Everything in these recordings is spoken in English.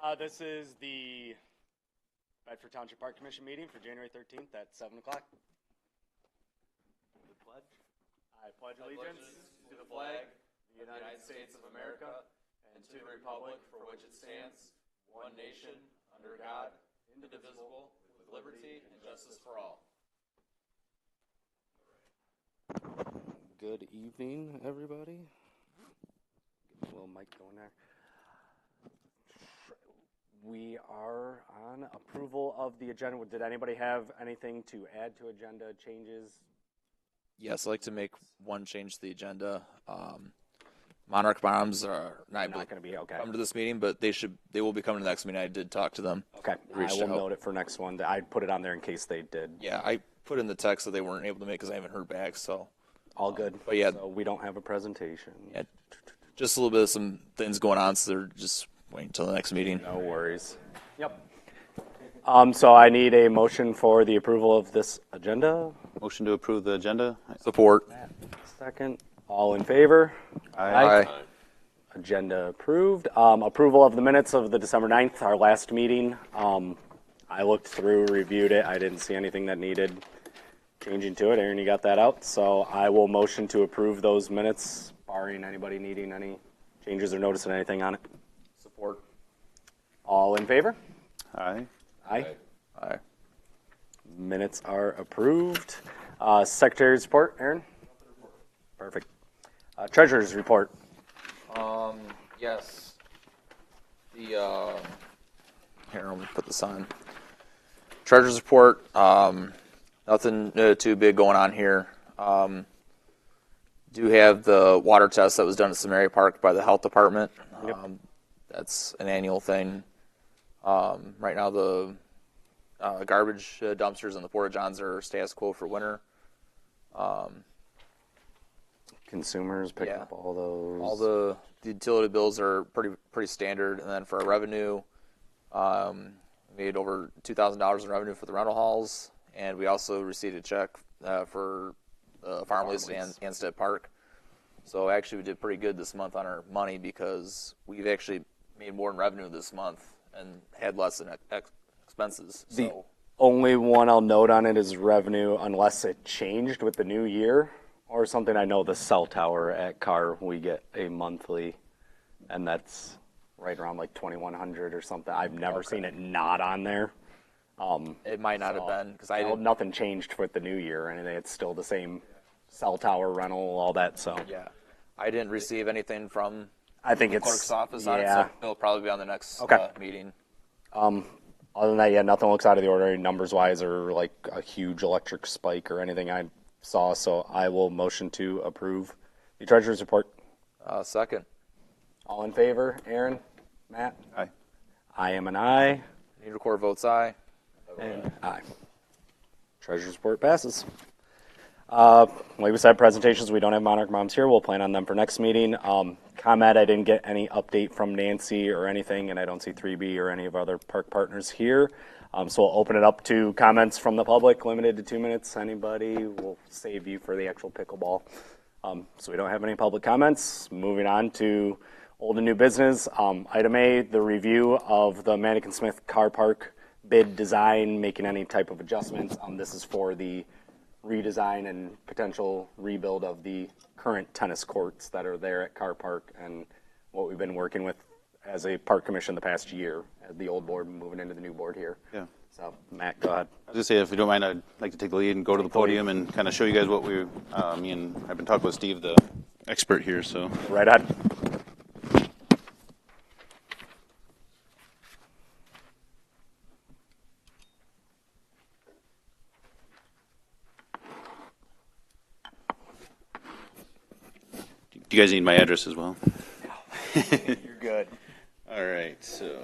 This is the Bedford Township Park Commission meeting for January 13th at 7 o'clock. The pledge. I pledge allegiance to the flag of the United States of America and to the republic for which it stands, one nation, under God, indivisible, with liberty and justice for all. Good evening, everybody. Get a little mic going there. We are on approval of the agenda. Did anybody have anything to add to agenda changes? Yes, I'd like to make one change to the agenda. Monarch Bombs are not going to be okay. Come to this meeting, but they will be coming to the next meeting. I did talk to them. Okay, I will note it for next one. I put it on there in case they did. Yeah, I put in the text that they weren't able to make because I haven't heard back. So all good. But yeah, so we don't have a presentation. Yeah, just a little bit of some things going on, so they're just waiting until the next meeting. No worries. Yep. So I need a motion for the approval of this agenda. Motion to approve the agenda. Support. Second. All in favor? Aye. Agenda approved. Approval of the minutes of the December 9th, our last meeting. I looked through, reviewed it. I didn't see anything that needed changing to it. Aaron, you got that out. So I will motion to approve those minutes, barring anybody needing any changes or noticing anything on it. Support. All in favor? Aye. Aye. Aye. Minutes are approved. Secretary's report, Aaron? Perfect. Treasurer's report. Yes. Here, I'm gonna put this on. Treasurer's report. Nothing too big going on here. Do have the water test that was done at Samaria Park by the health department. Yep. That's an annual thing. Right now, the garbage dumpsters and the porta johns are status quo for winter. Consumers pick up all those. All the utility bills are pretty standard, and then for our revenue, made over $2,000 in revenue for the rental halls, and we also received a check for farm lease and Anstead Park. So actually, we did pretty good this month on our money because we've actually made more in revenue this month and had less in expenses. The only one I'll note on it is revenue, unless it changed with the new year or something. I know the cell tower at Carr, we get a monthly, and that's right around like $2,100 or something. I've never seen it not on there. It might not have been because nothing changed with the new year, and it's still the same cell tower rental, all that. So yeah, I didn't receive anything from I think the it's clerk's office on it, so it'll probably be on the next meeting. Other than that, nothing looks out of the ordinary numbers-wise or like a huge electric spike or anything I saw, so I will motion to approve the treasurer's report. Second. All in favor? Aaron? Matt? Aye. I am an aye. Need to record votes aye. And aye. Treasurer's report passes. Like we said, presentations, we don't have Monarch Moms here. We'll plan on them for next meeting. ComEd, I didn't get any update from Nancy or anything, and I don't see 3B or any of our other park partners here. So we'll open it up to comments from the public, limited to 2 minutes. Anybody? We'll save you for the actual pickleball. So we don't have any public comments. Moving on to old and new business. Item A, the review of the Mannequin Smith car park bid design, making any type of adjustments. This is for the redesign and potential rebuild of the current tennis courts that are there at Car Park and what we've been working with as a park commission the past year, as the old board moving into the new board here. Yeah. So, Matt, go ahead. I was going to say, if you don't mind, I'd like to take the lead and go to the podium and kind of show you guys what me and I've been talking with Steve, the expert here. So right on. do you guys need my address as well? You're good. All right, so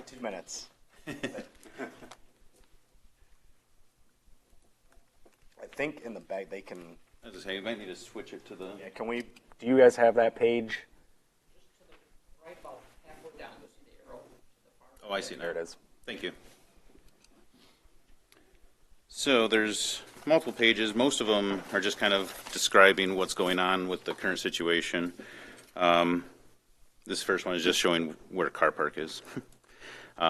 2 minutes. I think in the bag they can. I was just saying, you might need to switch it to the. Yeah, can we? Do you guys have that page? Just to the right, about halfway down, you'll see the arrow to the far. Oh, I see. There it is. Thank you. So there's multiple pages. Most of them are just kind of describing what's going on with the current situation. This first one is just showing where car park is.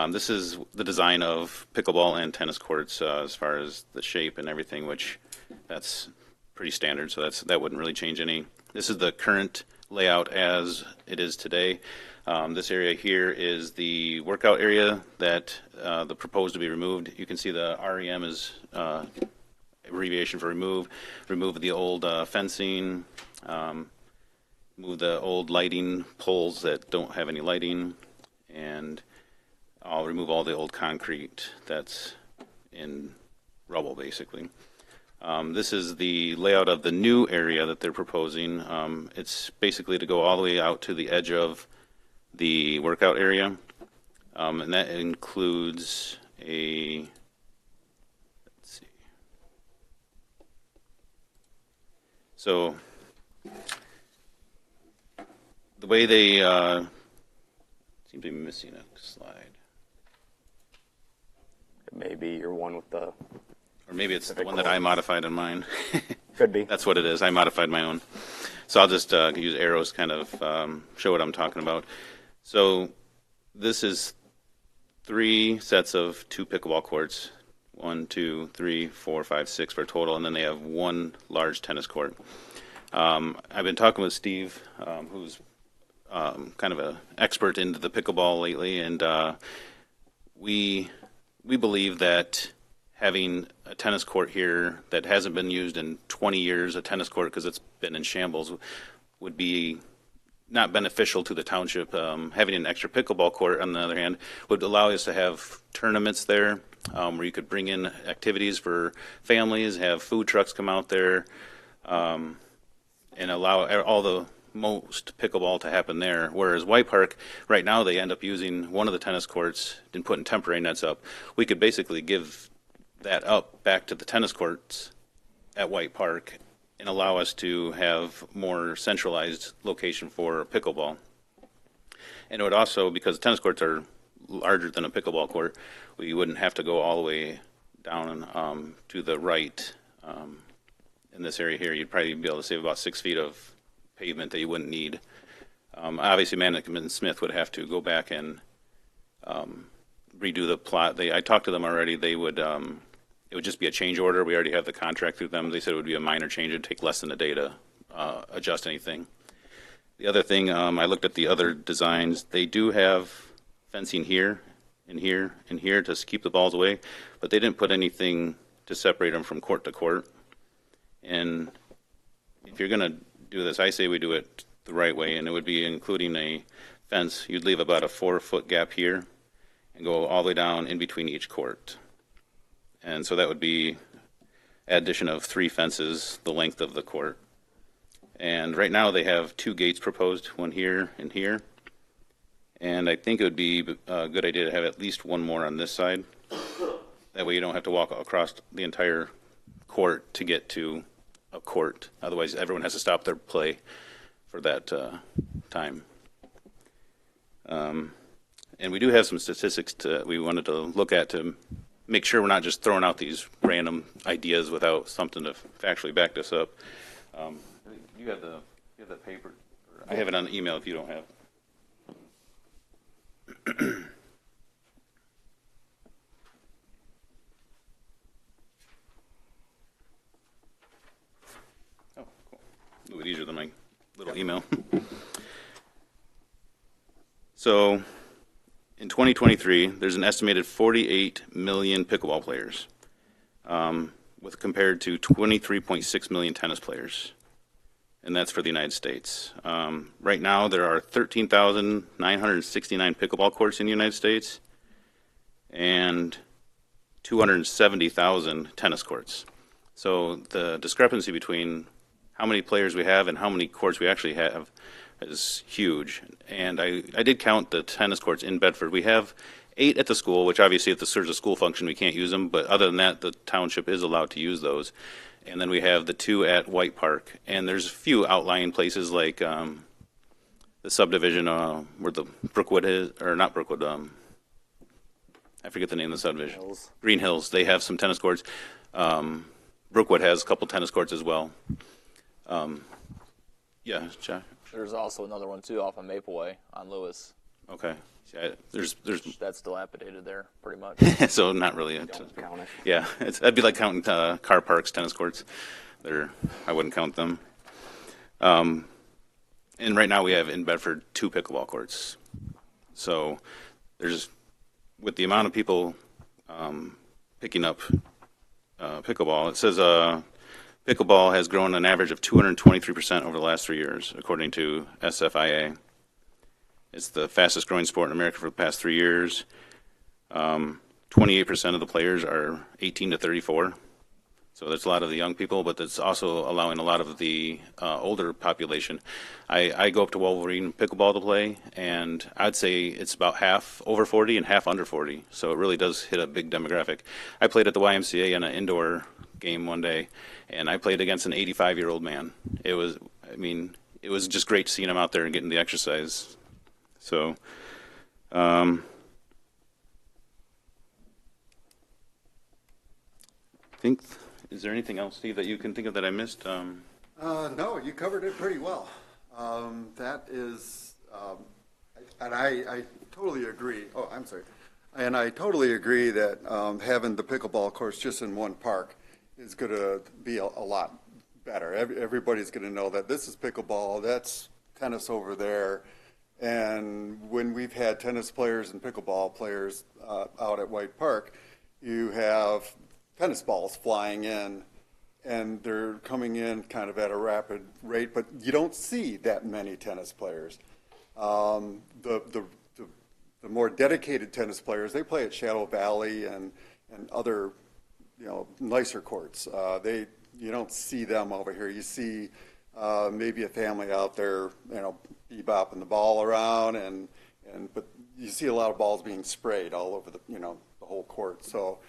This is the design of pickleball and tennis courts as far as the shape and everything, which that's pretty standard, so that wouldn't really change any. This is the current layout as it is today. This area here is the workout area that the proposed to be removed. You can see the REM is abbreviation for remove the old fencing, move the old lighting poles that don't have any lighting, and I'll remove all the old concrete that's in rubble, basically. This is the layout of the new area that they're proposing. It's basically to go all the way out to the edge of the workout area, and that includes a, let's see, so the way they seem to be missing a slide. Maybe you're one with the, Or maybe it's the one that I modified in mine. could be. That's what it is. I modified my own. So I'll just use arrows kind of show what I'm talking about. So this is 3 sets of 2 pickleball courts. 1, 2, 3, 4, 5, 6 for a total, and then they have 1 large tennis court. I've been talking with Steve, who's kind of an expert into the pickleball lately, and we believe that having a tennis court here that hasn't been used in 20 years, a tennis court because it's been in shambles, would be not beneficial to the township. Having an extra pickleball court, on the other hand, would allow us to have tournaments there where you could bring in activities for families, have food trucks come out there, and allow all the most pickleball to happen there. Whereas White Park, right now they end up using one of the tennis courts and putting temporary nets up. We could basically give that up back to the tennis courts at White Park and allow us to have more centralized location for pickleball. And it would also, because tennis courts are larger than a pickleball court, we wouldn't have to go all the way down to the right. In this area here, you'd probably be able to save about 6 feet of pavement that you wouldn't need. Obviously, Mannequin and Smith would have to go back and redo the plot. I talked to them already. They would, it would just be a change order. We already have the contract through them. They said it would be a minor change. It would take less than a day to adjust anything. The other thing, I looked at the other designs. They do have fencing here and here and here to keep the balls away, but they didn't put anything to separate them from court to court. And if you're going to do this, I say we do it the right way, and it would be including a fence. You'd leave about a 4-foot gap here and go all the way down in between each court. And so that would be addition of 3 fences, the length of the court. And right now they have 2 gates proposed, one here and here. And I think it would be a good idea to have at least one more on this side. That way you don't have to walk across the entire court to get to a court. Otherwise, everyone has to stop their play for that time. And we do have some statistics we wanted to look at to make sure we're not just throwing out these random ideas without something to factually back this up. You have the paper. I have it on email if you don't have. Oh, cool. A little bit easier than my little email. So, in 2023, there's an estimated 48 million pickleball players, with compared to 23.6 million tennis players, and that's for the United States. Right now, there are 13,969 pickleball courts in the United States, and 270,000 tennis courts. So the discrepancy between how many players we have and how many courts we actually have is huge. And I did count the tennis courts in Bedford. We have 8 at the school, which obviously if this serves a school function, we can't use them. But other than that, the township is allowed to use those. And then we have the 2 at White Park. And there's a few outlying places like the subdivision where the Brookwood is, or not Brookwood, I forget the name of the subdivision. Green Hills. They have some tennis courts. Brookwood has a couple tennis courts as well. Yeah, Josh. There's also another one too off of Maple Way on Lewis. Okay. Yeah, there's That's dilapidated there, pretty much. so not really. Don't count it. Yeah, that'd be like counting car parks, tennis courts. I wouldn't count them. And right now we have in Bedford 2 pickleball courts. So with the amount of people picking up pickleball, it says pickleball has grown an average of 223% over the last 3 years, according to SFIA. It's the fastest growing sport in America for the past 3 years. 28% of the players are 18 to 34. So there's a lot of the young people, but that's also allowing a lot of the older population. I go up to Wolverine pickleball to play, and I'd say it's about half over 40 and half under 40. So it really does hit a big demographic. I played at the YMCA in an indoor game one day, and I played against an 85-year-old man. It was just great seeing him out there and getting the exercise. So, I think, is there anything else, Steve, that you can think of that I missed? No, you covered it pretty well. That is, and I totally agree. Oh, I'm sorry. And I totally agree that having the pickleball course just in one park is going to be a lot better. Everybody's going to know that this is pickleball, that's tennis over there. And when we've had tennis players and pickleball players out at White Park, you have tennis balls flying in, and they're coming in kind of at a rapid rate, but you don't see that many tennis players. The more dedicated tennis players, they play at Shadow Valley and other, nicer courts. You don't see them over here. You see maybe a family out there, bebopping the ball around, but you see a lot of balls being sprayed all over the whole court. So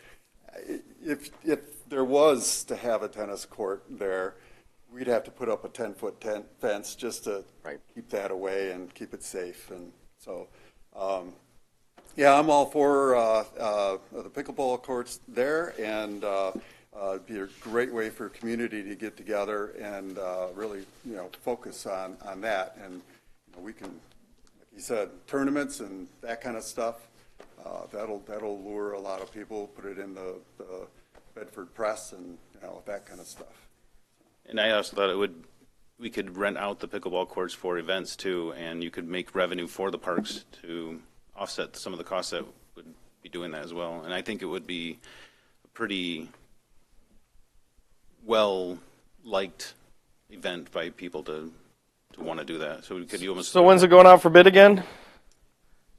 if there was to have a tennis court there, we'd have to put up a 10-foot fence just to keep that away and keep it safe. And so, I'm all for the pickleball courts there, and it'd be a great way for community to get together and really, focus on that. And we can, like you said, tournaments and that kind of stuff. That'll lure a lot of people. Put it in the Bedford Press and that kind of stuff. And I also thought we could rent out the pickleball courts for events too, and you could make revenue for the parks to offset some of the costs that would be doing that as well. And I think it would be a pretty well-liked event by people to want to do that. So could you almost? So when's it going out for bid again?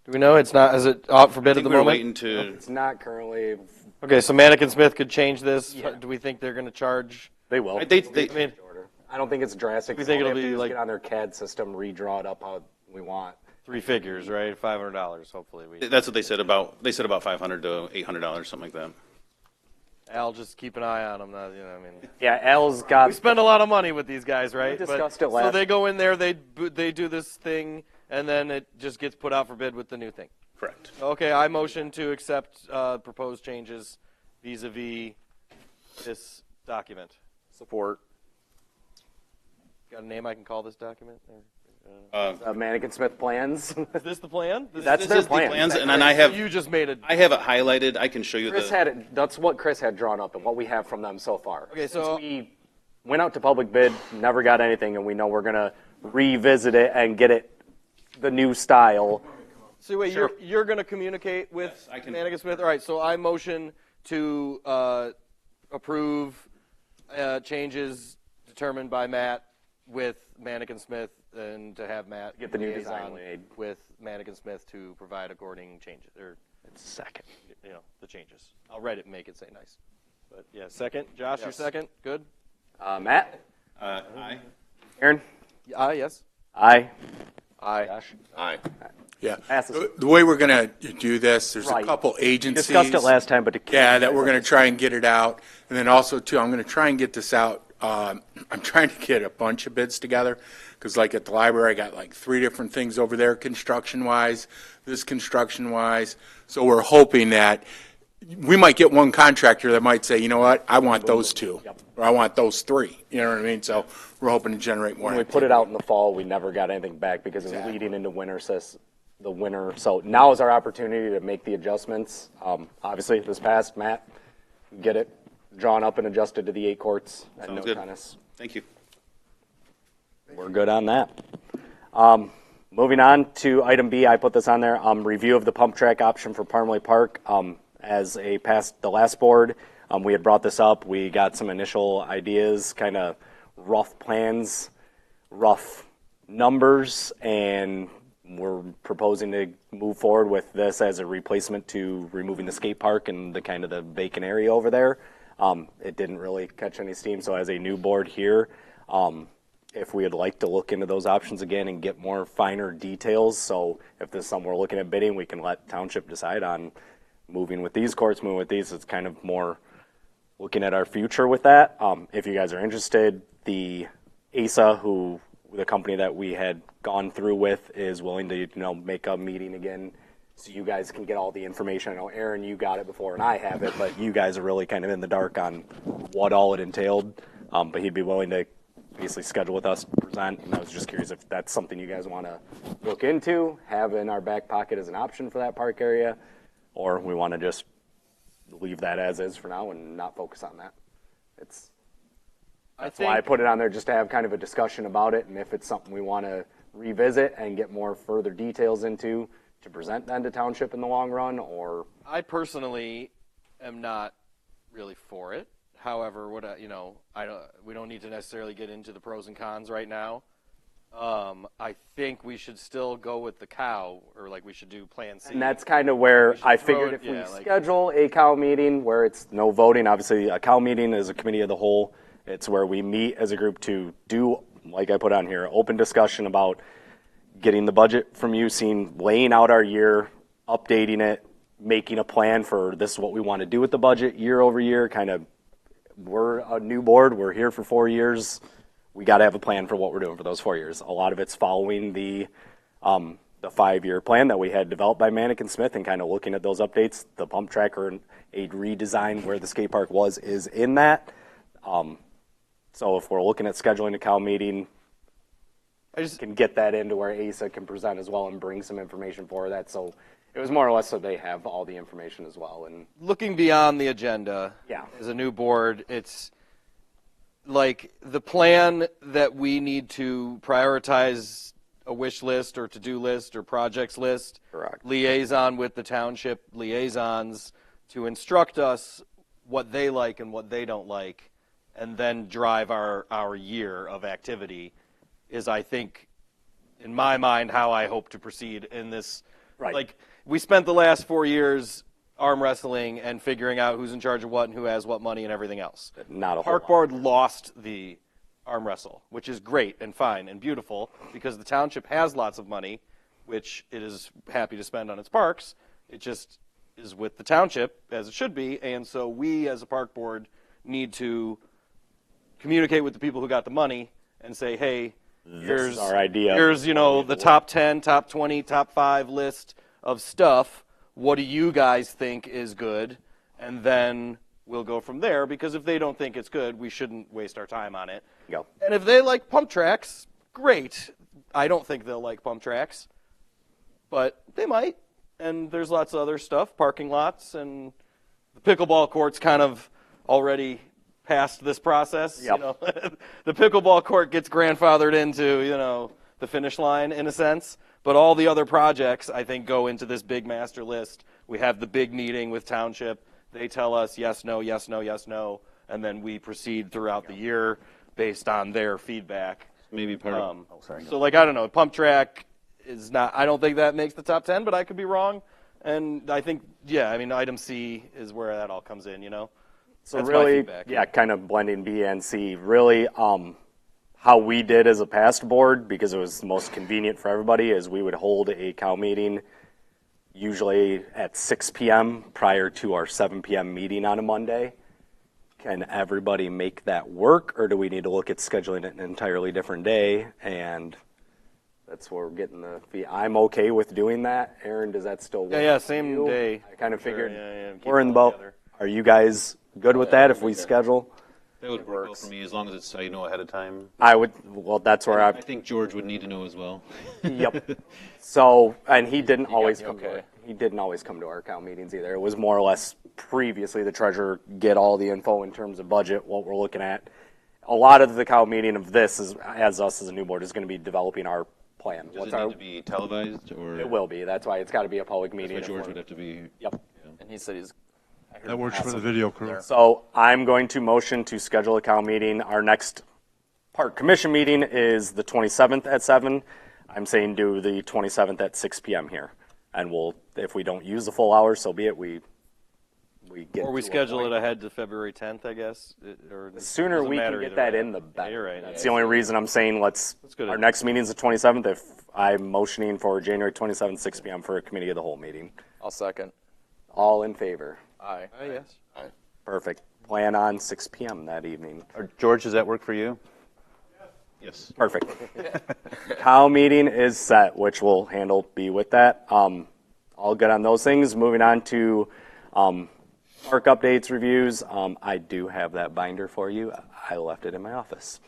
Do we know? It's not. Is it out for bid at the we're moment? waiting to. It's not currently. Okay, so Mannequin Smith could change this. Yeah. Do we think they're going to charge? They will. I mean, I don't think it's drastic. We think All it'll they have to be do is like- get on their CAD system, redraw it up how we want. 3 figures, right? $500, hopefully. That's what they said about. They said about $500 to $800, something like that. Al, just keep an eye on them. Yeah, Al's got. We spend a lot of money with these guys, right? We discussed it So last. they go in there, they do this thing, and then it just gets put out for bid with the new thing. Correct. Okay, I motion to accept proposed changes vis-a-vis this document. Support. Got a name I can call this document? Mannequin Smith plans. Is this the plan? That's This their is the plan. plans, and then I have You just made it. I have it highlighted. I can show you Chris had it. That's what Chris had drawn up and what we have from them so far. Okay, so- Since we went out to public bid, never got anything, and we know we're gonna revisit it and get it the new style. So wait, Sure. you're going to communicate with Yes, I can- Mannequin Smith? All right, so I motion to approve changes determined by Matt with Mannequin Smith, and to have Matt Get the new liaison design made. with Mannequin Smith to provide according changes, or Second. the changes. I'll write it and make it say nice. But yeah, second. Josh, your Yes. second. Good. Matt? Aye. Aaron? Yes. Aye. Aye. Josh? Aye. Yeah. Passes. The way we're going to do this, there's Right. a couple We agencies. discussed it last time, but to Yeah, that we're going to try and get it out. And then also, too, I'm going to try and get this out. I'm trying to get a bunch of bids together because, like, at the library, I got like 3 different things over there construction-wise, this construction-wise. So we're hoping that we might get one contractor that might say, you know what, I want those two, Yep. or I want those three. You know what I mean? So we're hoping to generate more. When we put it out in the fall, we never got anything back because it was leading into the winter. So now is our opportunity to make the adjustments. Obviously, this past, Matt, get it drawn up and adjusted to the 8 courts at Sounds no good. tennis. Thank you. We're good on that. Moving on to item B, I put this on there, review of the pump track option for Parmley Park. As a past the last board, we had brought this up. We got some initial ideas, kind of rough plans, rough numbers, and we're proposing to move forward with this as a replacement to removing the skate park and the kind of the vacant area over there. It didn't really catch any steam, so as a new board here, if we would like to look into those options again and get more finer details, so if this is something we're looking at bidding, we can let Township decide on moving with these courts, moving with these. It's kind of more looking at our future with that. If you guys are interested, the ASA, the company that we had gone through with, is willing to make a meeting again so you guys can get all the information. I know, Aaron, you got it before and I have it, but you guys are really kind of in the dark on what all it entailed. But he'd be willing to basically schedule with us to present, and I was just curious if that's something you guys want to look into, have in our back pocket as an option for that park area, or we want to just leave that as is for now and not focus on that. That's why I put it on there, just to have kind of a discussion about it, and if it's something we want to revisit and get more further details into to present then to Township in the long run, or... I personally am not really for it. However, we don't need to necessarily get into the pros and cons right now. I think we should still go with the cow, or like we should do Plan C. And that's kind of where I figured if we schedule a cow meeting where it's no voting, obviously a cow meeting is a committee of the whole. It's where we meet as a group to do, like I put on here, open discussion about getting the budget from you, laying out our year, updating it, making a plan for this is what we want to do with the budget year over year. Kind of, we're a new board, we're here for 4 years. We got to have a plan for what we're doing for those 4 years. A lot of it's following the 5-year plan that we had developed by Manick and Smith and kind of looking at those updates. The pump tracker and a redesign where the skate park is in that. So if we're looking at scheduling a cow meeting, I just can get that into where ASA can present as well and bring some information for that. So it was more or less so they have all the information as well. And looking beyond the agenda, Yeah. as a new board, it's like the plan that we need to prioritize a wish list or to-do list or projects list, Correct. liaison with the township liaisons to instruct us what they like and what they don't like, and then drive our year of activity is, I think, in my mind, how I hope to proceed in this. Right. Like, we spent the last 4 years arm wrestling and figuring out who's in charge of what and who has what money and everything else. Not a whole Park lot. Board lost the arm wrestle, which is great and fine and beautiful because the township has lots of money, which it is happy to spend on its parks. It just is with the township, as it should be, and so we as a park board need to communicate with the people who got the money and say, hey, here's our idea. Here's, the top 10, top 20, top 5 list of stuff. What do you guys think is good? And then we'll go from there, because if they don't think it's good, we shouldn't waste our time on it. Go. And if they like pump tracks, great. I don't think they'll like pump tracks, but they might. And there's lots of other stuff, parking lots, and the pickleball court's kind of already past this process. Yep. The pickleball court gets grandfathered into, the finish line in a sense. But all the other projects, I think, go into this big master list. We have the big meeting with Township. They tell us yes, no, yes, no, yes, no, and then we proceed throughout the year based on their feedback. Maybe part of. So, I don't know, pump track is not, I don't think that makes the top 10, but I could be wrong. And I think, item C is where that all comes in, So That's my really, feedback. kind of blending B and C. Really, how we did as a past board, because it was most convenient for everybody, is we would hold a cow meeting usually at 6 p.m. prior to our 7 p.m. meeting on a Monday. Can everybody make that work, or do we need to look at scheduling it an entirely different day? And That's where we're getting the fee. I'm okay with doing that. Aaron, does that still work? Yeah, for same you? day. I kind of Sure, figured yeah, keep we're in the it boat. together. Are you guys good with that if we schedule? That would work well for me as long as it's I know ahead of time. I would, well, that's where I think George would need to know as well. Yep. So, and he didn't always you come okay. he didn't always come to our account meetings either. It was more or less previously the treasurer get all the info in terms of budget, what we're looking at. A lot of the account meeting of this is, as us as a new board, is going to be developing our plan. Does it need to be televised or? It will be. That's why it's got to be a public That's meeting. why if George we're- would have to be. Yep. And he said he's. I heard That works for the awesome. video crew. So I'm going to motion to schedule a COW meeting. Our next park commission meeting is the 27th at 7. I'm saying do the 27th at 6 p.m. here. And we'll, if we don't use the full hour, so be it. We get Or we to a schedule point. it ahead to February 10th, I guess. The sooner we can get that in, the better. You're right. That's the only reason I'm saying good. our next meeting is the 27th. If I'm motioning for January 27th, 6 p.m. for a committee of the whole meeting. I'll second. All in favor? Aye. Yes. Perfect. Plan on 6 p.m. that evening. George, does that work for you? Yes. Perfect. COW meeting is set, which we'll handle, be with that. All good on those things. Moving on to park updates, reviews. I do have that binder for you. I left it in my office.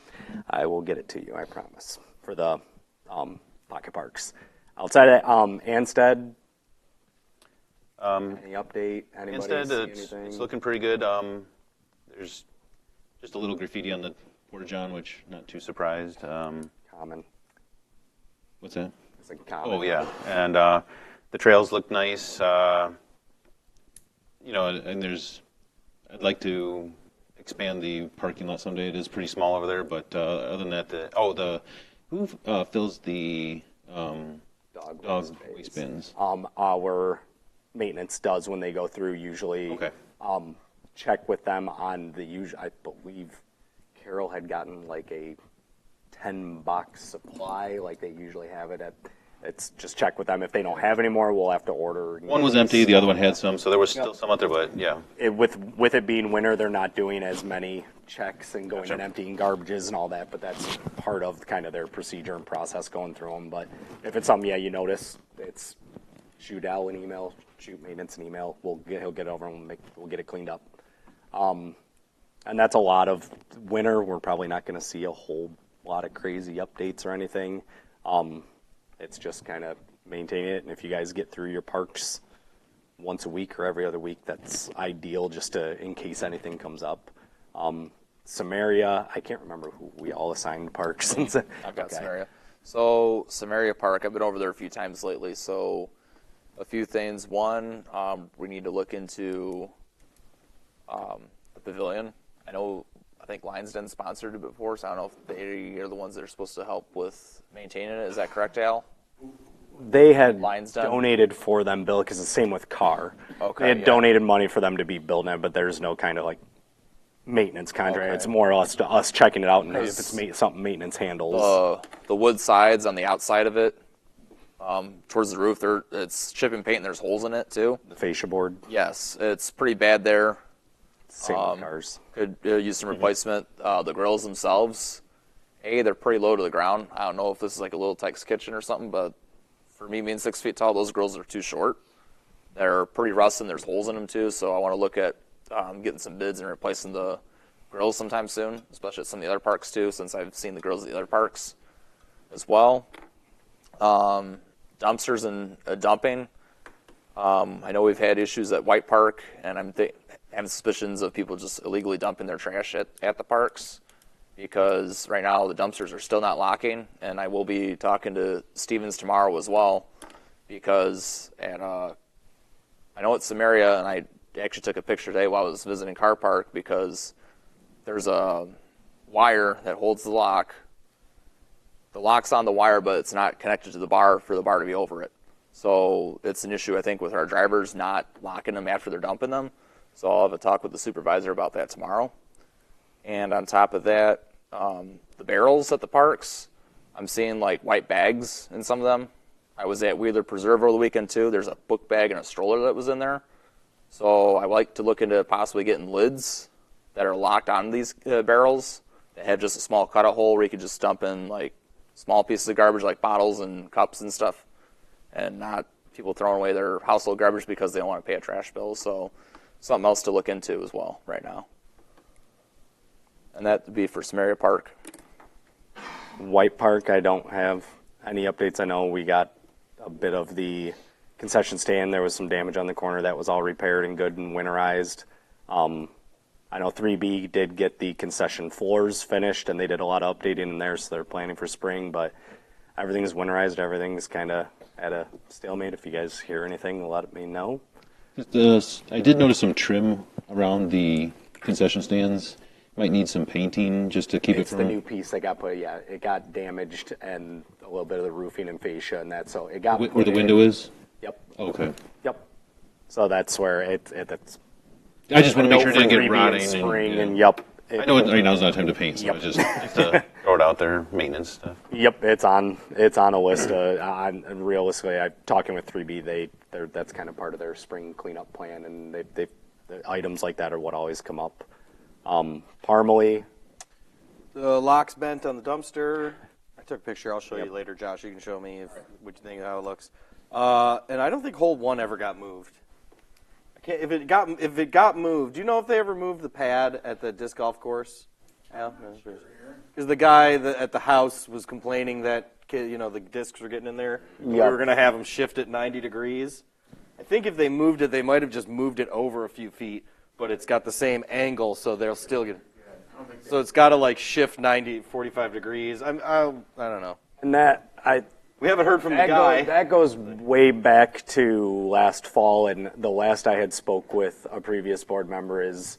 I will get it to you, I promise, for the pocket parks. Outside of Anstead, any update? Anybody Instead, see it's anything? looking pretty good. There's just a little graffiti on the porta-john, which not too surprised. Common. What's that? It's like common. Oh yeah, and the trails look nice. You know, and I'd like to expand the parking lot someday. It is pretty small over there, but other than that, who fills the dog waste bins? Our maintenance does when they go through usually. Okay. Check with them on the usual. I believe Carol had gotten like a 10-box supply, like they usually have it at. It's just check with them. If they don't have any more, we'll have to order. One was empty, the other one had some, so there was still some out there, but yeah. With it being winter, they're not doing as many checks and going Gotcha. and emptying garbages and all that, but that's part of kind of their procedure and process going through them. But if it's something, you notice, it's shoot Al an email, shoot maintenance an email. He'll get it over and we'll get it cleaned up. And that's a lot of winter. We're probably not going to see a whole lot of crazy updates or anything. It's just kind of maintaining it. And if you guys get through your parks once a week or every other week, that's ideal just in case anything comes up. Samaria, I can't remember who we all assigned parks. I've got Okay. Samaria. So Samaria Park, I've been over there a few times lately. So a few things. One, we need to look into the pavilion. I think Lions Den sponsored it before, so I don't know if they are the ones that are supposed to help with maintaining it. Is that correct, Al? They had Lions Den? donated for them, Bill, because it's the same with Carr. Okay, They had yeah. donated money for them to be building it, but there's no kind of like maintenance contract. Okay. It's more or less to us checking it out, and if it's something maintenance handles. The wood sides on the outside of it, towards the roof, it's chip and paint, and there's holes in it too. The fascia board, Yes, it's pretty bad there. same with cars. Could use some replacement. The grills themselves, they're pretty low to the ground. I don't know if this is like a little Tex kitchen or something, but for me being 6 feet tall, those grills are too short. They're pretty rusted, and there's holes in them too, so I want to look at getting some bids and replacing the grills sometime soon, especially at some of the other parks too, since I've seen the grills at the other parks as well. Dumpsters and dumping. I know we've had issues at White Park, and I'm having suspicions of people just illegally dumping their trash at the parks, because right now the dumpsters are still not locking, and I will be talking to Stevens tomorrow as well, because I know it's Samaria, and I actually took a picture today while I was visiting Car Park, because there's a wire that holds the lock. The lock's on the wire, but it's not connected to the bar for the bar to be over it. So it's an issue, I think, with our drivers not locking them after they're dumping them. So I'll have a talk with the supervisor about that tomorrow. And on top of that, the barrels at the parks, I'm seeing like white bags in some of them. I was at Wheeler Preserve over the weekend too. There's a book bag and a stroller that was in there. So I like to look into possibly getting lids that are locked on these barrels that have just a small cutout hole where you could just dump in like small pieces of garbage like bottles and cups and stuff, and not people throwing away their household garbage because they don't want to pay a trash bill. So something else to look into as well right now. And that would be for Samaria Park. White Park, I don't have any updates. I know we got a bit of the concession stand. There was some damage on the corner that was all repaired and good and winterized. I know 3B did get the concession floors finished, and they did a lot of updating in there, so they're planning for spring, but everything's winterized. Everything's kind of at a stalemate. If you guys hear anything, let me know. I did notice some trim around the concession stands. Might need some painting just to keep It's it the from... new piece that got put, yeah, it got damaged and a little bit of the roofing and fascia and that, so it got Where put the in. window is? Yep, Okay. yep. So that's where it's. I just want to make sure it for didn't 3B get in rotting. spring yeah. and yep. I know right now's not time to paint, so Yep. I just... To throw it out there, maintenance stuff. Yep, it's on a list. And realistically, I'm talking with 3B. That's kind of part of their spring cleanup plan, and the items like that are what always come up. Parmalee, The lock's bent on the dumpster. I took a picture. I'll show you later, Josh. You can show me what you think of how it looks. And I don't think hole 1 ever got moved. If it got moved, do you know if they ever moved the pad at the disc golf course? Because the guy at the house was complaining that the discs were getting in there. We Yep. were going to have them shift it 90 degrees. I think if they moved it, they might have just moved it over a few feet, but it's got the same angle, so they'll still get. So it's got to shift 45 degrees. I don't know. and that We haven't heard from the guy. That goes way back to last fall, and the last I had spoke with a previous board member is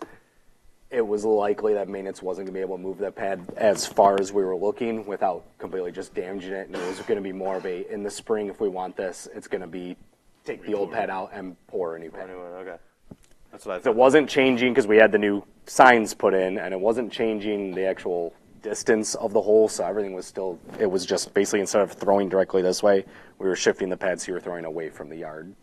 it was likely that maintenance wasn't going to be able to move that pad as far as we were looking without completely just damaging it, and it was going to be more of a, in the spring, if we want this, it's going to be take the old pad out and pour a new pad. Okay. That's what I So thought. it wasn't changing because we had the new signs put in, and it wasn't changing the actual distance of the hole, so everything was still, it was just basically instead of throwing directly this way, we were shifting the pad so you were throwing away from the yard.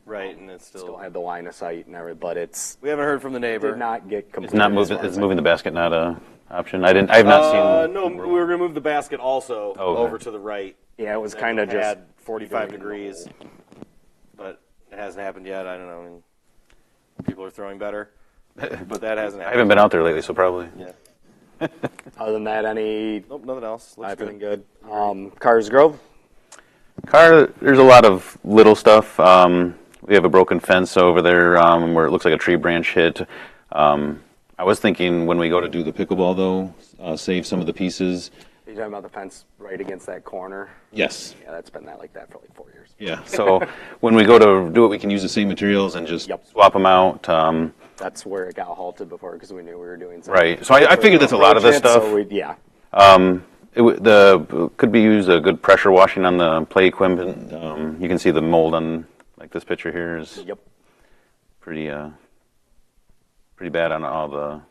Right, and it's Still still. had the line of sight and everything, but We haven't heard from the neighbor. did not get It's completed. not as moving. far Is as I moving the basket not a option? I have not seen. No, we were going to move the basket also okay. over to the right. Yeah, it was And kind of just had 45 degrees, but it hasn't happened yet. I don't know. I mean, people are throwing better, but that hasn't I happened. haven't been out there lately, so probably. Yeah. Other than that, any Nope, nothing else. Looks everything good. good. Cars Grove. There's a lot of little stuff. We have a broken fence over there where it looks like a tree branch hit. I was thinking when we go to do Do the pickleball, though, save some of the pieces. Are you talking about the fence right against that corner? Yes. Yeah, that's been like that for like 4 years. Yeah. so when we go to do it, We can use the same materials and just... Yep. swap them out. That's where it got halted before because we knew we were doing something. Right. So I figured that's a lot of this stuff. So yeah. Could be used a good pressure washing on the play equipment. You can see the mold on like this picture here is Yep. pretty bad on all the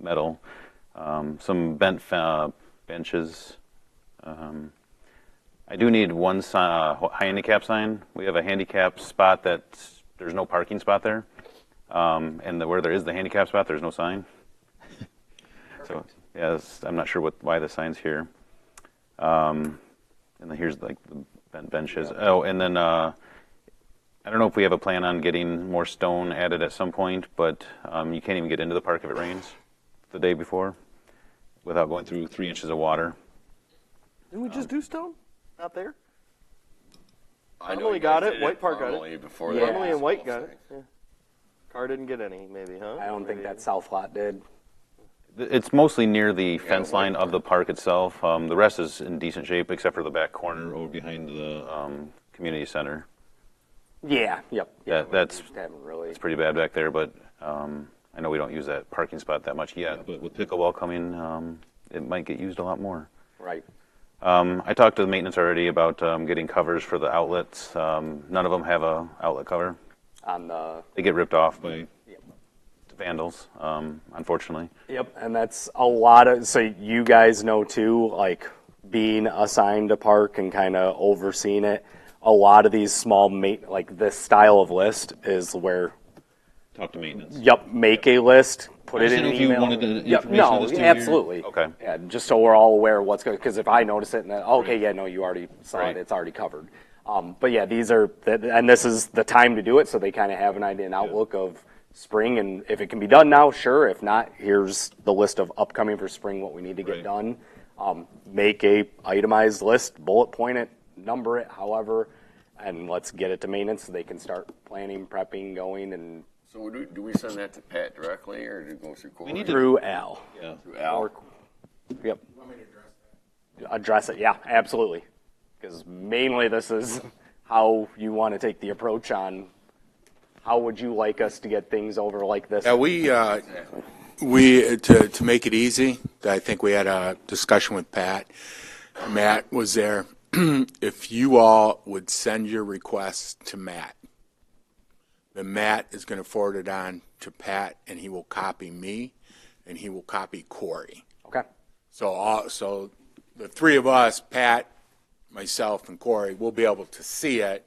metal. Some bent benches. I do need one handicap sign. We have a handicap spot that there's no parking spot there, and where there is the handicap spot, there's no sign. So yes, I'm not sure why the sign's here. And then here's like the bent benches. Oh, and then I don't know if we have a plan on getting more stone added at some point, but you can't even get into the park if it rains the day before without going through 3 inches of water. Didn't we just do stone? Not there? I know Normally you got guys it. did White Park got it. normally before Yeah. that. Normally and White got it. Yeah. Car didn't get any, maybe, huh? I don't think that south lot did. It's mostly near the fence line of the park itself. The rest is in decent shape except for the back corner over behind the community center. Yeah. Yep. Yeah. that's- we just haven't really. It's pretty bad back there, but I know we don't use that parking spot that much yet. But with pickleball coming, it might get used a lot more. Right. I talked to the maintenance already about getting covers for the outlets. None of them have a outlet cover. On the. They get ripped off by Yep. vandals, unfortunately. Yep. And that's a lot of. So you guys know too, like being assigned a park and kind of overseeing it. A lot of these small like this style of list is where. Talk to maintenance. Yep, make a list, put I it just in didn't an know if you email. wanted the Yep, information no, of this to absolutely. Okay. Yeah, just so we're all aware of what's going. Because if I notice it and then, okay, yeah, no, you already saw Right. it. It's already covered. But yeah, these are, and this is the time to do it, so they kind of have an idea, an outlook of spring, and if it can be done now, sure. If not, here's the list of upcoming for spring, what we need to get Right. done. Make a itemized list, bullet point it, number it, however, and let's get it to maintenance so they can start planning, prepping, going, and So do we send that to Pat directly, or do it go through Corey? need to- through Al. Yeah. Through Al? Or, yep. Address it, yeah, absolutely. Because mainly this is how you want to take the approach on how would you like us to get things over like this. Yeah, we to make it easy, I think we had a discussion with Pat. Matt was there. If you all would send your requests to Matt, then Matt is going to forward it on to Pat, and he will copy me, and he will copy Corey. Okay. So the three of us, Pat, myself, and Corey, will be able to see it,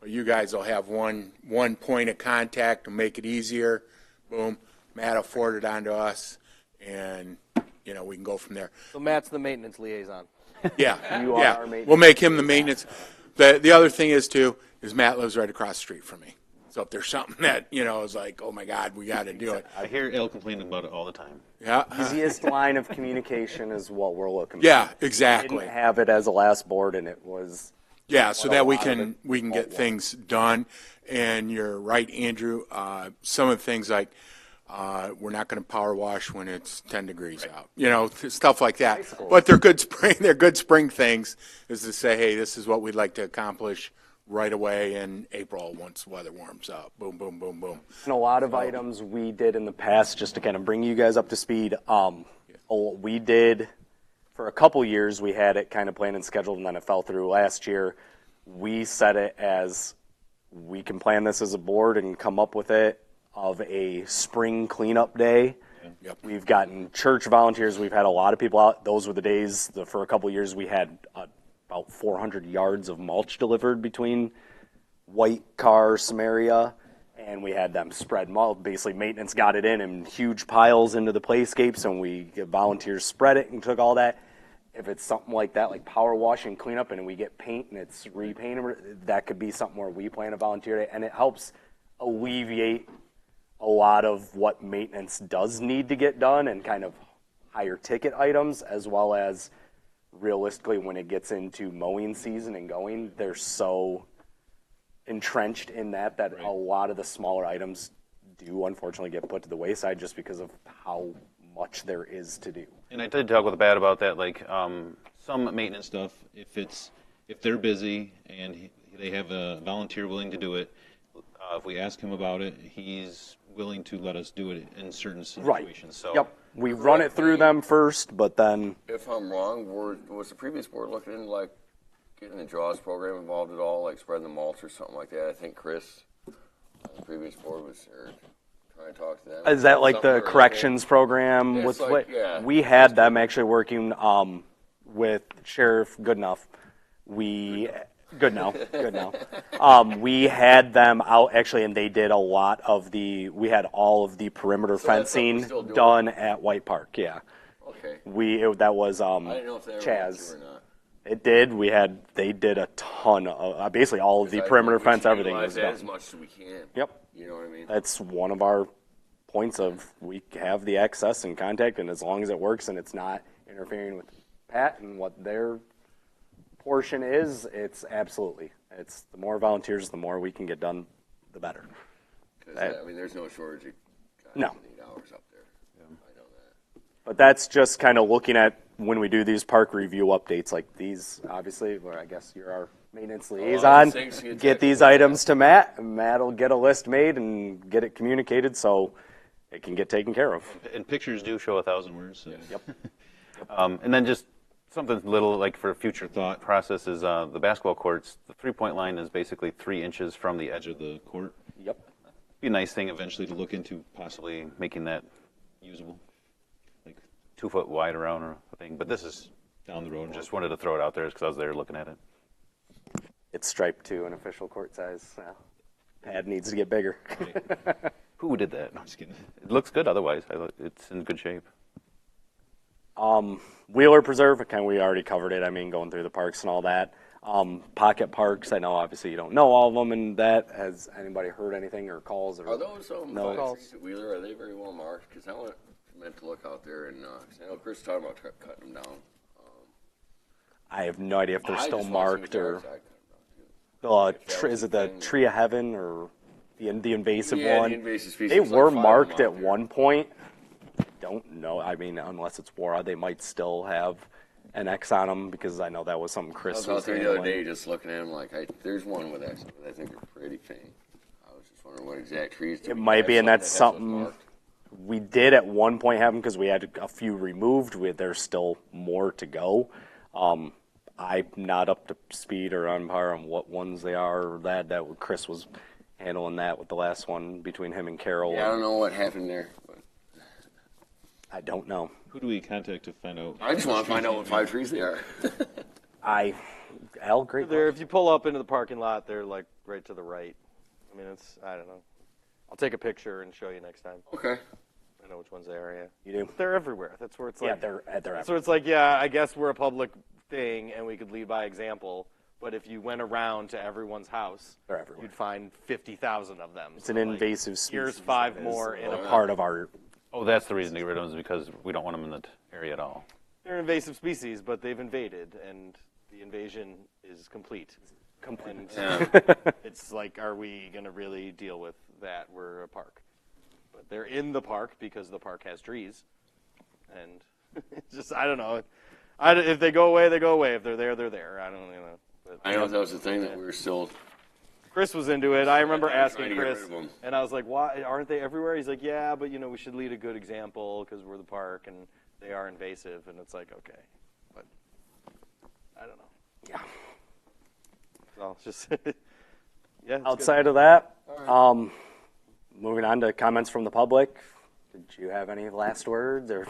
but you guys will have one point of contact to make it easier. Boom, Matt will forward it on to us, and we can go from there. So Matt's the maintenance liaison. Yeah, You are yeah. our maintenance We'll make him the maintenance. The other thing is Matt lives right across the street from me. So if there's something that is like, oh my God, we got to do it. I hear Al complaining about it all the time. Yeah, Easiest line of communication is what we're looking yeah, for. exactly. Didn't have it as a last board, and it was Yeah, so what a that we lot of can it get was. things done. And you're right, Andrew. Some of the things like we're not going to power wash when it's 10 degrees out. Stuff like that. But they're good spring. They're good spring things. Is to say, hey, this is what we'd like to accomplish right away in April once the weather warms up. Boom, boom, boom, boom. And a lot of items we did in the past, just to kind of bring you guys up to speed, we did, for a couple years, we had it kind of planned and scheduled, and then it fell through. Last year, we set it as, we can plan this as a board and come up with it, of a spring cleanup day. Yep. We've gotten church volunteers. We've had a lot of people out. Those were the days, for a couple years, we had about 400 yards of mulch delivered between White Car, Samaria, and we had them spread mulch. Basically, maintenance got it in huge piles into the playscapes, and volunteers spread it and took all that. If it's something like that, like power wash and cleanup, and we get paint and it's repainted, that could be something where we plan a volunteer day, and it helps alleviate a lot of what maintenance does need to get done and kind of higher ticket items, as well as realistically when it gets into mowing season and going, they're so entrenched in that a lot of the smaller items do unfortunately get put to the wayside just because of how much there is to do. And I did talk with Pat about that, like some maintenance stuff, if they're busy and they have a volunteer willing to do it, if we ask him about it, he's willing to let us do it in certain situations. So Yep. We run it through them first, but then If I'm wrong, was the previous board looking into like getting the JAWS program involved at all, like spreading the mulch or something like that? I think Chris, the previous board, was trying to talk to them. is that like Something the or corrections program? Yeah, with it's what like, yeah. we had them actually working with Sheriff Goodenough. We had them out actually, and they did a lot of we had all of the perimeter So that's something we're fencing still doing? done at White Park. Yeah, Okay. that was I didn't know if they ever went Chaz. to or not. It did. They did a ton of basically all of the 'Cause I perimeter think we fence, should everything utilize was that done. as much as we can. Yep. You know what I mean? That's one of our points of we have the access and contact, and as long as it works and it's not interfering with Pat and what their portion is, it's absolutely. It's the more volunteers, the more we can get done, the better. 'Cause, I mean, there's no shortage of guys No. that need hours up there. I know that. But that's just kind of looking at when we do these park review updates like these, obviously, where I guess you're our maintenance liaison. thanks, you Get these technically, items to Matt, and Matt will get a list made and get it communicated so it can get taken care of. and pictures do show 1,000 words. So. Yep. And then just something little like for future thought process is the basketball courts. The 3-point line is basically 3 inches from the edge of the court. Yep. Be a nice thing eventually to look into possibly making that usable, like 2 foot wide around or a thing. But this is down the road. just wanted to throw it out there because I was there looking at it. It's striped to an official court size. Pad needs to get bigger. Who did that? No, I'm just kidding. It looks good otherwise. It's in good shape. Wheeler Preserve, we already covered it. I mean, going through the parks and all that. Pocket parks, I know obviously you don't know all of them, and that. Has anybody heard anything or calls? Or Are those no fire trees at Wheeler? Are they very well marked? Because meant to look out there, and 'cause I know Chris was talking about cutting them down. I have no idea if they're I still just wanna see marked what or. yards I cut 'em down, too. Is it the Tree of Heaven or the invasive Yeah, one? the invasive species. They There's like were 5 of marked them at out there. one point. Don't know. I mean, unless it's war, they might still have an X on them because I know that was something I Chris was was out there the other handling. day just looking at them like, there's one with X, but I think they're pretty faint. I was just wondering what exact trees. It might be, and that's something we did at one point have them because we had a few removed. There's still more to go. I'm not up to speed or on par on what ones they are. Or that Chris was handling that with the last one between him and Carol. Yeah, I don't know what happened there. But I don't know. Who do we contact to find out? I just want to find out what 5 trees they are. Al, great. There, if you pull up into the parking lot, they're like right to the right. I mean, I don't know. I'll take a picture and show you next time. Okay. I know which ones they are. Yeah, You do? they're everywhere. That's where it's like. Yeah, they're That's everywhere. where it's like, yeah, I guess we're a public thing and we could lead by example. But if you went around to everyone's house, They're everywhere. you'd find 50,000 of them. It's an invasive species. Here's 5 that is more in a a part of our. Oh, that's the reason to get rid of them is because we don't want them in that area at all. They're invasive species, but they've invaded, and the invasion is complete. And it's like, are we going to really deal with that? We're a park. But they're in the park because the park has trees. And it's just, I don't know. If they go away, they go away. If they're there, they're there. I don't know. But, I know that was the thing that we were still. Chris was into it. I remember trying asking to get rid Chris, of 'em. and I was like, "Why aren't they everywhere?" He's like, "Yeah, but we should lead a good example because we're the park and they are invasive." And it's like, okay, but I don't know. Yeah. So it's just yeah. it's Outside of that, moving on to comments from the public. Did you have any last words or?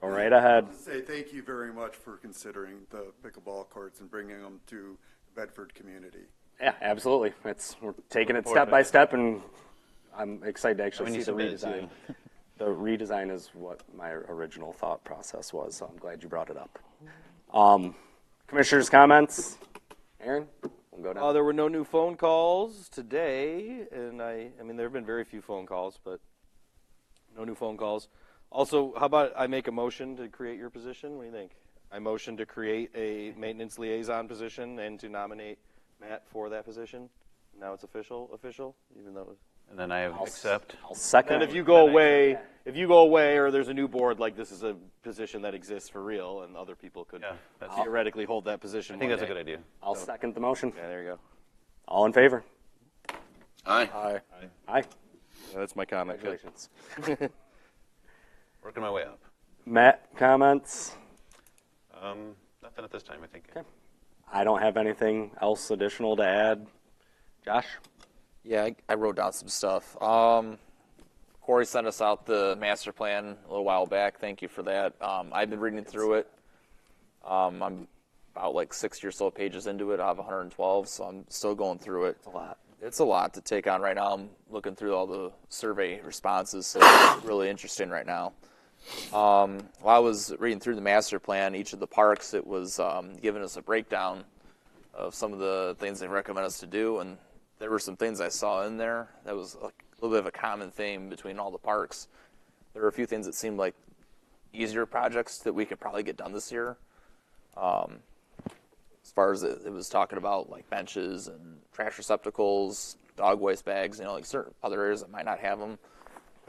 Go right ahead. Say thank you very much for considering the pickleball courts and bringing them to the Bedford community. Yeah, absolutely. We're taking it step by step, and I'm excited to actually see the redesign. The redesign is what my original thought process was, so I'm glad you brought it up. Commissioners' comments? Aaron, we'll go down. There were no new phone calls today, and I mean, there have been very few phone calls, but no new phone calls. Also, how about I make a motion to create your position? What do you think? I motion to create a maintenance liaison position and to nominate Matt for that position. Now it's official, even though it was. And then I accept. I'll second. And if you go away, or there's a new board, like this is a position that exists for real, and other people could theoretically hold that position. I think that's a good idea. I'll second the motion. Yeah, there you go. All in favor? Aye. Aye. Aye. Yeah, that's my comment. Good. Congratulations. Working my way up. Matt, comments? Nothing at this time, I think. Okay. I don't have anything else additional to add. Josh? Yeah, I wrote down some stuff. Corey sent us out the master plan a little while back. Thank you for that. I've been reading through it. I'm about like 60 or so pages into it. I have 112, so I'm still going through it. It's a lot. It's a lot to take on right now. I'm looking through all the survey responses, so it's really interesting right now. While I was reading through the master plan, each of the parks, it was giving us a breakdown of some of the things they recommend us to do, and there were some things I saw in there that was a little bit of a common theme between all the parks. There were a few things that seemed like easier projects that we could probably get done this year. As far as it was talking about like benches and trash receptacles, dog waste bags, like certain other areas that might not have them,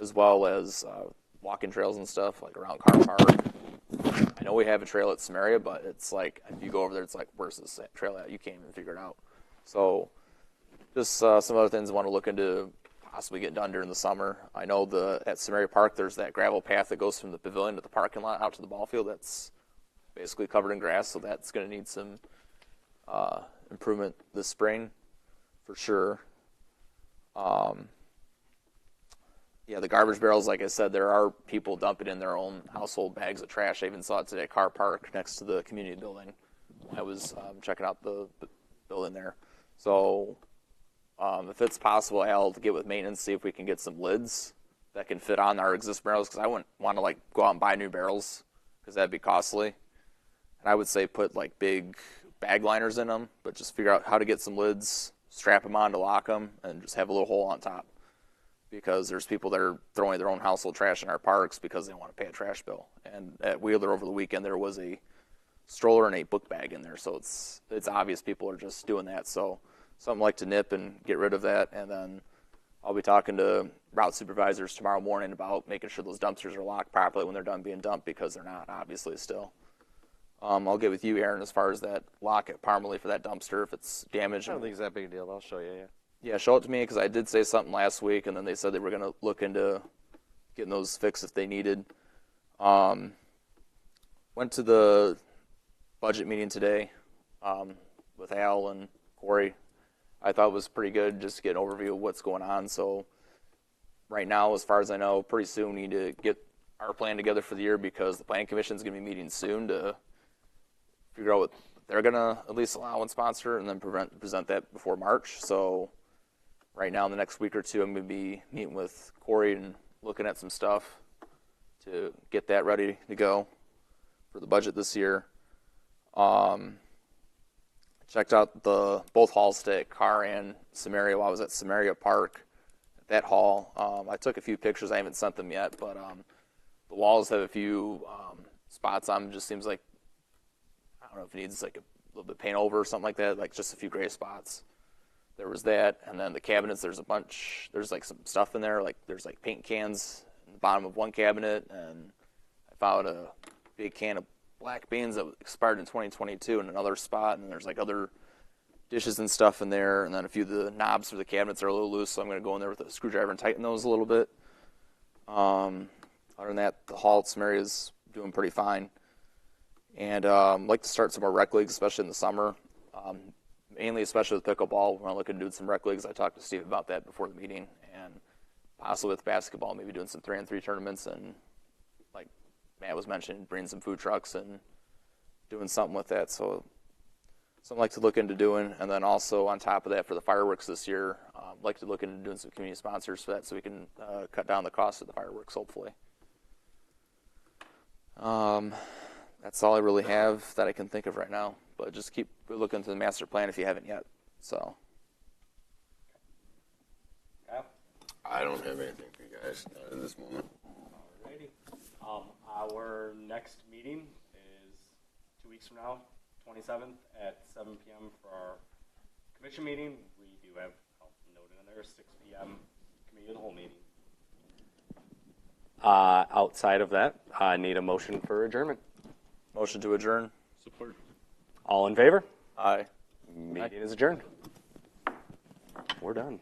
as well as walking trails and stuff like around Car Park. I know we have a trail at Samaria, but it's like if you go over there, it's like, where's this trail at? You can't even figure it out. So just some other things I want to look into possibly get done during the summer. I know at Samaria Park there's that gravel path that goes from the pavilion to the parking lot out to the ball field that's basically covered in grass, so that's going to need some improvement this spring for sure. Yeah, the garbage barrels, like I said, there are people dumping in their own household bags of trash. I even saw it today at Car Park next to the community building. I was checking out the building there. So If it's possible, Al, to get with maintenance, see if we can get some lids that can fit on our existing barrels, because I wouldn't want to like go out and buy new barrels, because that'd be costly. And I would say put like big bag liners in them, but just figure out how to get some lids, strap them on to lock them, and just have a little hole on top. Because there's people that are throwing their own household trash in our parks because they want to pay a trash bill. And at Wheeler over the weekend, there was a stroller and a book bag in there, so it's obvious people are just doing that. So something like to nip and get rid of that, and then I'll be talking to route supervisors tomorrow morning about making sure those dumpsters are locked properly when they're done being dumped, because they're not, obviously, still. I'll get with you, Aaron, as far as that lock at Parmalee for that dumpster if it's damaged. I don't think it's that big a deal. I'll show you. Yeah. Yeah, show it to me, because I did say something last week, and then they said they were going to look into getting those fixed if they needed. Went to the budget meeting today with Al and Corey. I thought it was pretty good, just to get an overview of what's going on. So right now, as far as I know, pretty soon we need to get our plan together for the year, because the Planning Commission is going to be meeting soon to figure out what they're going to at least allow and sponsor, and then present that before March. So right now, in the next week or two, I'm going to be meeting with Corey and looking at some stuff to get that ready to go for the budget this year. Checked out both halls today at Carr and Samaria while I was at Samaria Park. At that hall, I took a few pictures. I haven't sent them yet, but the walls have a few spots on them. Just seems like, I don't know if it needs like a little bit of paint over or something like that, like just a few gray spots. There was that, and then the cabinets, there's like some stuff in there, like there's like paint cans in the bottom of one cabinet, and I found a big can of black beans that expired in 2022 in another spot, and then there's like other dishes and stuff in there, and then a few of the knobs for the cabinets are a little loose, so I'm going to go in there with a screwdriver and tighten those a little bit. Other than that, the hall at Samaria is doing pretty fine. And I'd like to start some more rec leagues, especially in the summer. Mainly, especially with pickleball, we're looking to do some rec leagues. I talked to Steve about that before the meeting, and possibly with basketball, maybe doing some 3-on-3 tournaments, and like Matt was mentioning, bringing some food trucks and doing something with that. So something I'd like to look into doing. And then also on top of that, for the fireworks this year, I'd like to look into doing some community sponsors for that, so we can cut down the cost of the fireworks, hopefully. That's all I really have that I can think of right now. But just keep looking to the master plan if you haven't yet. So. I don't have anything for you guys at this moment. Alrighty. Our next meeting is 2 weeks from now, 27th at 7 p.m. for our commission meeting. We do have, noted in there, 6 p.m. committee of the whole meeting. Outside of that, I need a motion for adjournment. Motion to adjourn. Support. All in favor? Aye. Meeting is adjourned. We're done.